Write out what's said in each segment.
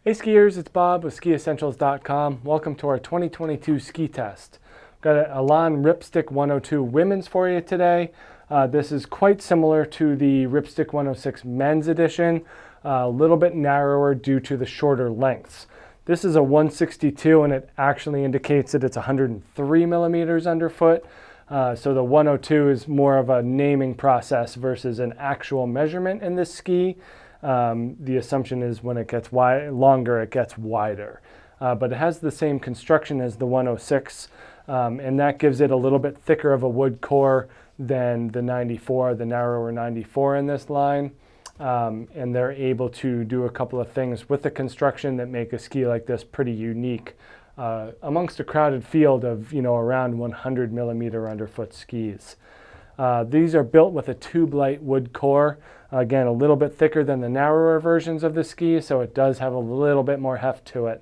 Hey skiers, it's Bob with Skiessentials.com. Welcome to our 2022 ski test. We've got an Elan Ripstick 102 women's for you today. This is quite similar to the Ripstick 106 men's edition, a little bit narrower due to the shorter lengths. This is a 162 and it actually indicates that it's 103 millimeters underfoot. So the 102 is more of a naming process versus an actual measurement in this ski. The assumption is when it gets longer, it gets wider. But it has the same construction as the 106, and that gives it a little bit thicker of a wood core than the 94, the narrower 94 in this line. And they're able to do a couple of things with the construction that make a ski like this pretty unique amongst a crowded field of around 100 millimeter underfoot skis. These are built with a tube light wood core. Again, a little bit thicker than the narrower versions of the ski, so it does have a little bit more heft to it.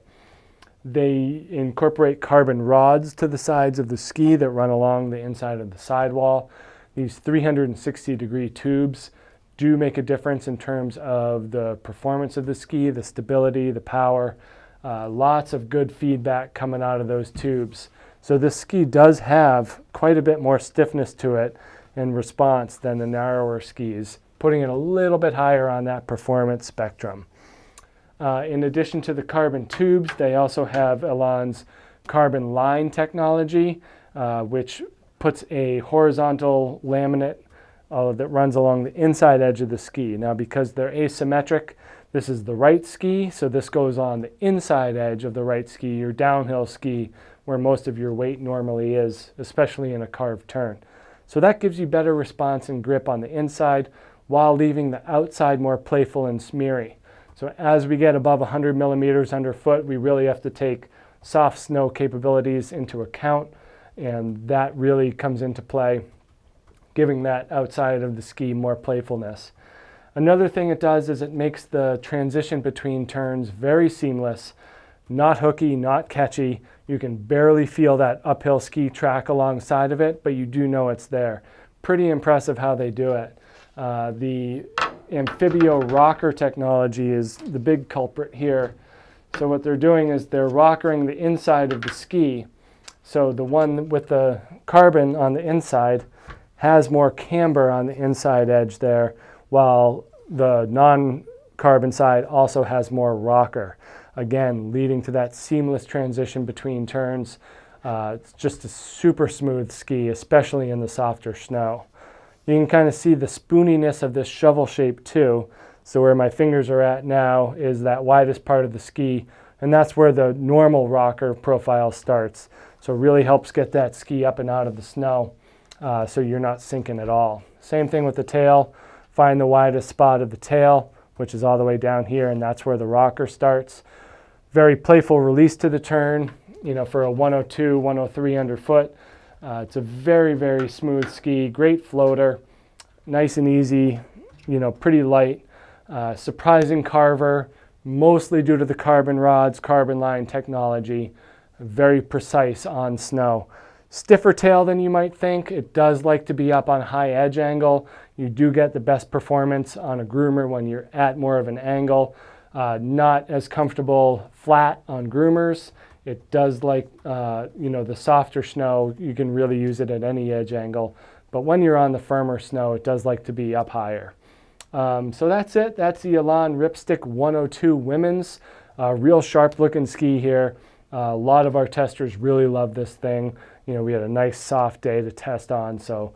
They incorporate carbon rods to the sides of the ski that run along the inside of the sidewall. These 360-degree tubes do make a difference in terms of the performance of the ski, the stability, the power. Lots of good feedback coming out of those tubes. So this ski does have quite a bit more stiffness to it in response than the narrower skis, putting it a little bit higher on that performance spectrum. In addition to the carbon tubes, they also have Elan's carbon line technology, which puts a horizontal laminate that runs along the inside edge of the ski. Now, because they're asymmetric, this is the right ski, so this goes on the inside edge of the right ski, your downhill ski, where most of your weight normally is, especially in a carved turn. So that gives you better response and grip on the inside while leaving the outside more playful and smeary. So as we get above 100 millimeters underfoot, we really have to take soft snow capabilities into account, and that really comes into play, giving that outside of the ski more playfulness. Another thing it does is it makes the transition between turns very seamless, not hooky, not catchy. You can barely feel that uphill ski track alongside of it, but you do know it's there. Pretty impressive how they do it. The Amphibio rocker technology is the big culprit here. So what they're doing is they're rockering the inside of the ski. So the one with the carbon on the inside has more camber on the inside edge there, while the non-carbon side also has more rocker. Again, leading to that seamless transition between turns. It's just a super smooth ski, especially in the softer snow. You can kind of see the spooniness of this shovel shape too. So where my fingers are at now is that widest part of the ski, and that's where the normal rocker profile starts. So it really helps get that ski up and out of the snow so you're not sinking at all. Same thing with the tail. Find the widest spot of the tail, which is all the way down here, and that's where the rocker starts. Very playful release to the turn, for a 102, 103 underfoot. It's a very, very smooth ski, great floater, nice and easy, pretty light. Surprising carver, mostly due to the carbon rods, carbon line technology, very precise on snow. Stiffer tail than you might think. It does like to be up on high edge angle. You do get the best performance on a groomer when you're at more of an angle. Not as comfortable flat on groomers. It does like, the softer snow, you can really use it at any edge angle. But when you're on the firmer snow, it does like to be up higher. So that's it. That's the Elan Ripstick 102 women's. Real sharp looking ski here. A lot of our testers really love this thing. We had a nice soft day to test on, so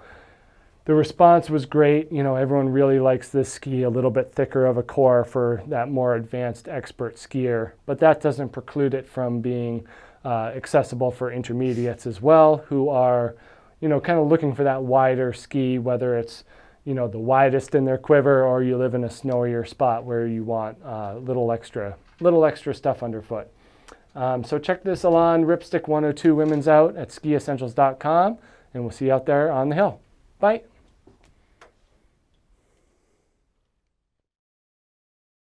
the response was great. Everyone really likes this ski, a little bit thicker of a core for that more advanced expert skier, but that doesn't preclude it from being accessible for intermediates as well, who are, kind of looking for that wider ski, whether it's, the widest in their quiver or you live in a snowier spot where you want a little extra stuff underfoot. So check this Elan Ripstick 102 women's out at Skiessentials.com, and we'll see you out there on the hill. Bye.